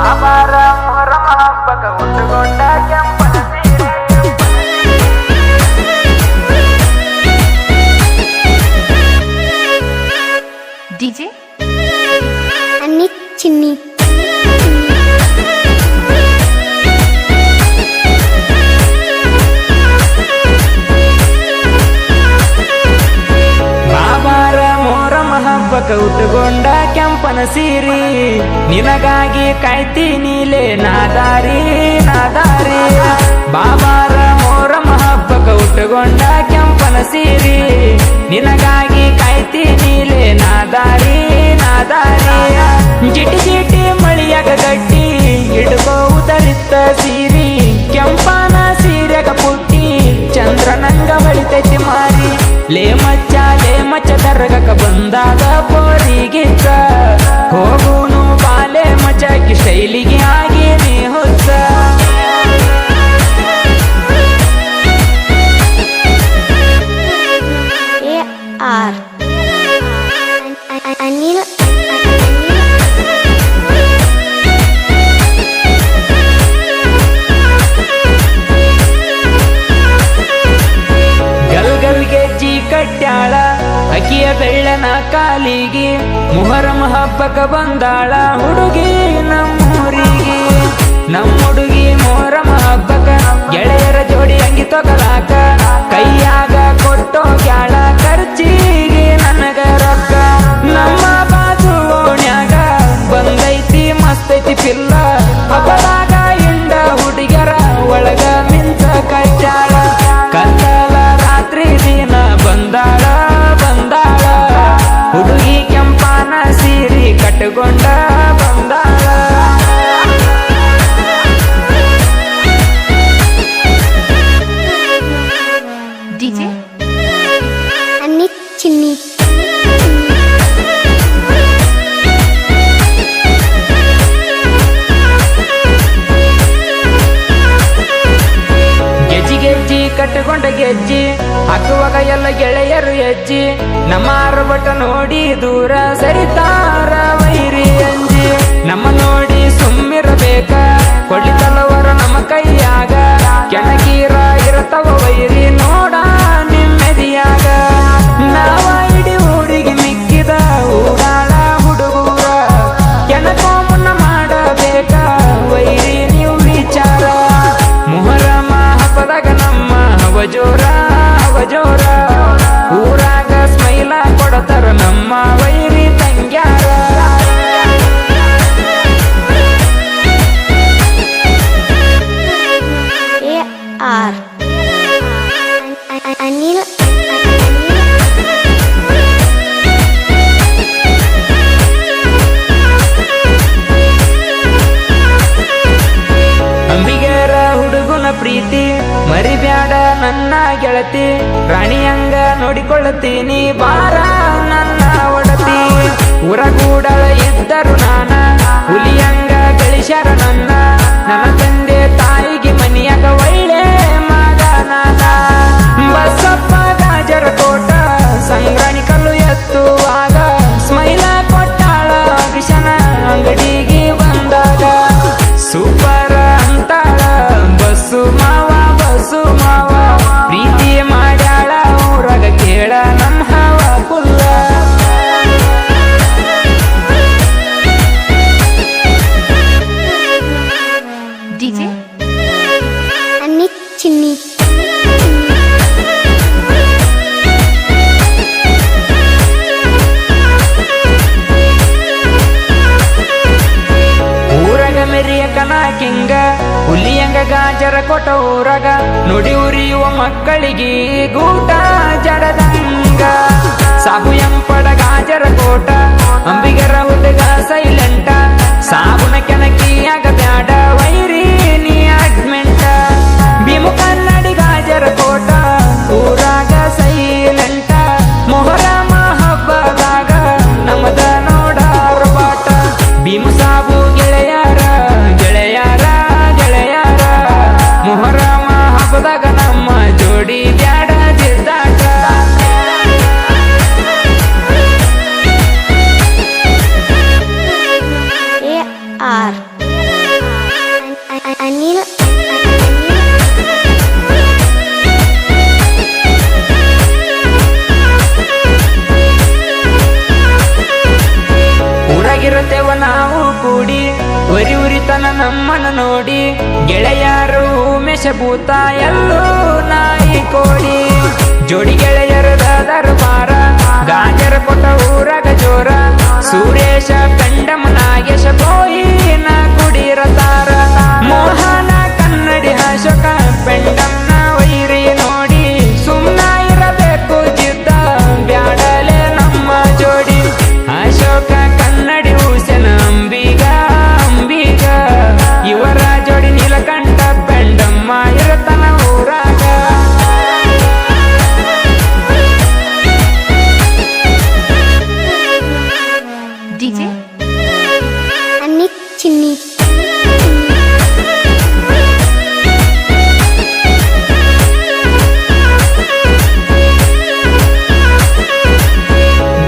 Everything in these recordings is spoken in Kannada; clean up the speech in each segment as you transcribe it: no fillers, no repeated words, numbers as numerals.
ಬಾಬಾರ ಮೊಹರಂ ಹಬ್ಬಕ ಉಟ್ಟುಕೊಂಡ ಕೆಂಪನ ಸೀರೆ DJ Anit Chinni ಬಾಬಾರ ಮೊಹರಂ ಹಬ್ಬಕ ಉಟ್ಟುಕೊಂಡ ಕೆಂಪನ ಸೀರಿ ನಿನಗಾಗಿ ಕಾಯ್ತೀನಿಲೇ ನಾದಾರಿ ನಾದಾರಿ ಬಾಬಾರ ಮೊಹರಂ ಹಬ್ಬಕ ಉಟ್ಟುಕೊಂಡ ಕೆಂಪನ ಸೀರಿ ನಿನಗಾಗಿ ಕಾಯ್ತೀನಿಲೇ ನಾದಾರಿ ನಾದಾರಿ ಜಿಟಿ ಜಿಟಿ ಮಳಿಯಾಗ ಗಟ್ಟಿ ಹಿಡ್ಬಹುದರಿತ್ತ ಸೀರಿ ಕೆಂಪನ ಸೀರೆಗ ಪುಟ್ಟಿ ಚಂದ್ರನಂಗ ಹೊಳಿತೈತಿ ಮಾರಿ ಲೇ ಮಚ್ಚ ದರ್ಗಕ ಬಂದಾಗ ಬೋರಿಗಿತ್ತ ಹೋಗುನು ಬಾಲೆ ಮಚಾಕಿ ಶೈಲಿಗೆ ಆಗಿ ನೀ ಹೊತ್ತ AR Anil ಗಲ್ ಗೆಜ್ಜಿ ಕಟ್ಟ್ಯಾಳ ಅಕಿಯ ಬೆಳ್ಳನ ಕಾಲಿಗೆ ಮೊಹರಂ ಹಬ್ಬಕ ಬಂದಾಳ ಹುಡುಗಿ ನಮ್ಮೂರಿಗೆ ನಮ್ಮ ಹುಡುಗಿ ಮೊಹರಂ ಹಬ್ಬಕ ಗೆಳೆಯರ ಜೋಡಿ ಅಂಗಿ ತಗೊಳಾಕ ಕೈಯಾಗ ಕೊಟ್ಟೋಗ್ಯಾಳ ಖರ್ಚಿಗೆ ನನಗ ರೊಕ್ಕ ನಮ್ಮ ಬಾಜು ಓಣ್ಯಾಗ ಬಂದೈತಿ ಮಸ್ತೈತಿ ಪಿಲ್ಲ ಹಬ್ಬದಾಗ ಇಂಡ ಹುಡುಗರ ಒಳಗ ಮಿಂಚ ಕಟ್ಟ್ಯಾಳ ಕತ್ತಲ ರಾತ್ರಿ ದಿನ ಬಂದಾಳ ಬಂದಾಳ ಹುಡುಗಿ ಕೆಂಪನ ಸೀರಿ ಕಟ್ಟುಕೊಂಡ ಬಂದಾಳ DJ Anit Chinni ಗೆಜ್ಜಿ ಕಟ್ಟಿಕೊಂಡ ಗೆಜ್ಜಿ ಹಾಕುವಾಗ ಎಲ್ಲ ಗೆಳೆಯರು ಹೆಜ್ಜಿ ನಮ್ಮ ಆರ್ಭಟ ನೋಡಿ ದೂರ ಸರಿತಾರ ವೈರಿ ಅಂಜಿ ನಮ್ಮ ನೋಡಿ ಸುಮ್ಮಿರಬೇಕ ಕೊಡ್ಲಿತಲ್ಲವರ ನಮ್ಮ ಕೈಯಾಗ ಕೆಣಕೀರ ಇರತವ ವೈರಿ ನೋಡ ನಿಮ್ಮೆದಿಯಾಗ ನಾವ ಇಡೀ ಊರಿಗೆ ಮಿಕ್ಕಿದ ಊರಾಳ ಹುಡುಗೂರ ಕೆಣಕೋ ಮುನ್ನ ಮಾಡಬೇಕ ವೈರಿ ನೀವು ವಿಚಾರ ಮೊಹರಮ ಹಬ್ಬದಾಗ ನಮ್ಮ ಅವಜೋರ ಅವಜೋರ ಊರಾಗ ಸ್ಮೈಲ ಕೊಡತಾರ ನಮ್ಮ ವೈರಿ ತಂಗ್ಯಾರ AR Anil ಅಂಬಿಗರ ಹುಡುಗನ ಪ್ರೀತಿ ಮರಿಬ್ಯಾಡ ನನ್ನ ಗೆಳತಿ ರಾಣಿಯಂಗ ನೋಡಿಕೊಳ್ಳತೀನಿ ಬಾರ ನನ್ನ ಒಡತಿ ಊರಗೂಡಳ ಇದ್ದರು ನಾನ ಹುಲಿಯಂಗ ಗಳಿಸ್ಯಾರ ನನ್ನ ತಂದೆ ತಾಯಿಗೆ ಮನಿಯಾಗ ಒಳ್ಳೆ ಮಗ ನಾನ ಬಸಪ್ಪ ಗಾಜರ ಕೋಟ ಸಂಗ್ರಾಣಿ ಕಲ್ಲು ಎತ್ತುವಾಗ ಸ್ಮೈಲ ಕೊಟ್ಟಾಳ ಕೃಷ್ಣ ಅಂಗಡಿಗೆ ಬಂದಾಗ ಸೂಪರ್ ಅಂತಾಳ ಬಸ್ಸು ಮಾವ ಪ್ರೀತಿ ಮಾಡ್ಯಾಳ ಊರಾಗ ಕೇಳ ನಮ್ಮ ಹವ ಕುಲ್ಲ DJ Anit Chinni ಊರಾಗ ಮೆರಿಯ ಕನಾಕಿಂಗ ಹುಲಿಯಂಗ ಗಾಜರ ಕೊಟ್ಟ ಊರಾಗ ನುಡಿ ಉರಿಯುವ ಮಕ್ಕಳಿಗೆ ಗೂಟ ಜಡದಂಗ ಸಾಬು ಎಂಪಡ ಗಾಜರ ಕೋಟ ಅಂಬಿಗರ ಹುಡುಗ ಸೈಲೆಂಟ ಸಾಬುನ ಕೆಣಕಿಯಾಗ ಬ್ಯಾಡ ವೈರಿ ನೀ ಅಡ್ಮೆಂಟ ಭೀಮು ಕನ್ನಡಿ ಗಾಜರ ಕೋಟ ಊರಾಗ ಸೈಲೆಂಟ ಮೊಹರಮ ಹಬ್ಬದಾಗ ನಮ್ಮದ ನೋಡಾರ ಬಾಟ ಭೀಮು ಸಾಬು ಗೆಳೆಯರ ಗೆಳೆಯರ ಗೆಳೆಯರ ಮೊಹರಮ ಹಬ್ಬದಾಗ ನಮ್ಮ ಜೋಡಿ ಬ್ಯಾಡ ಜಿದ್ದಾಟ AR ಅನಿಲ್ ಊರಾಗಿರುತ್ತೇವ ನಾವು ಕೂಡಿ ಉರಿತನ ನಮ್ಮನ ನೋಡಿ ಗೆಳೆಯರು ಮೆಷಭೂತ ಎಲ್ಲೂ ನಾಯಿ ಕೋಡಿ ಜೋಡಿ ಗೆಳೆಯರದ ದರ್ಬಾರ ಗಾಂಜರ ಕೊಟ್ಟ ಊರಾಗ ಜೋರ ಸುರೇಶ ಕಂಡಮ ನಾಗೇಶ ಬೋಯಿನ ಕುಡಿರತಾರ ಮೋಹನ ಕನ್ನಡಿ ಅಶೋಕ ಪೆಂಡಮ್ನ ವೈರಿ ನೋಡಿ ಸುಮ್ನ ಇರಬೇಕು ಜಿದ್ದ ಬ್ಯಾಡಲೆ ನಮ್ಮ ಜೋಡಿ ಅಶೋಕ ಕನ್ನಡಿ ಹುಸೇನ ಅಂಬಿಗ ಇವರ ಜೋಡಿ ನೀಲಕಂಠ ಪೆಂಡಮ್ಮ ಇರತನ ಊರಾಗ DJ ಅನಿತ್ ಚಿನ್ನಿ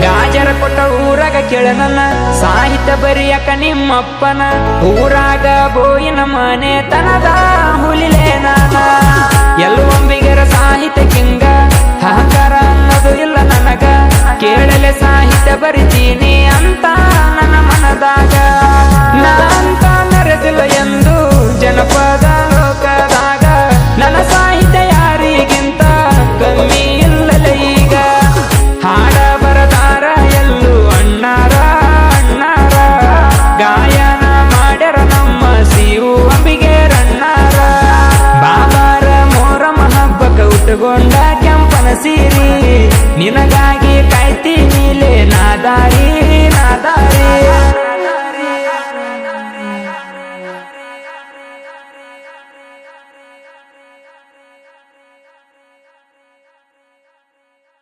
ಗಾಜರ ಕೊಟ್ಟ ಊರಾಗ ಕೇಳನನ್ನ ಸಾಹಿತ್ಯ ಬರಿಯಕ ನಿಮ್ಮಪ್ಪನ ಊರಾಗ ಬೋಯಿನ ಮನೆ ತನದ ಹುಲಿಲೆ ನಾನ ಎಲ್ಲೊಂಬಿಗರ ಸಾಹಿತ್ಯ ಕಿಂಗ ಅಹಂಕಾರ ಅನ್ನೋದು ಇಲ್ಲ ನನಗ ಕೇಳಲೆ ಸಾಹಿತ್ಯ ಬರಿತೀನಿ ಅಂತ ನನ್ನ ಮನದಾಗ ನಾ ಅಂತ ನರೆದಿಲ್ಲ ಎಂದು ಜನಪದ ಲೋಕದಾಗ ನನ್ನ ಸಾಹಿತ್ಯ ಯಾರಿಗಿಂತ ಕಮ್ಮಿ ಇಲ್ಲಲೆ ಈಗ ಹಾಡ ಬರದಾರ ಎಲ್ಲೂ ಅಣ್ಣಾರ ಗಾಯನ ಮಾಡ್ಯಾರ ನಮ್ಮ ಸಿವು ಅಂಬಿಗೆ ರಣ್ಣಾರ ಬಾಬಾರ ಮೋರಮ ಹಬ್ಬಕ ಉಟ್ಟುಕೊಂಡ ಕೆಂಪನ ಸೀರಿ ನಿನಗಾಗಿ ಕಾಯ್ತೀನಿಲೆ ನಾದಾರಿ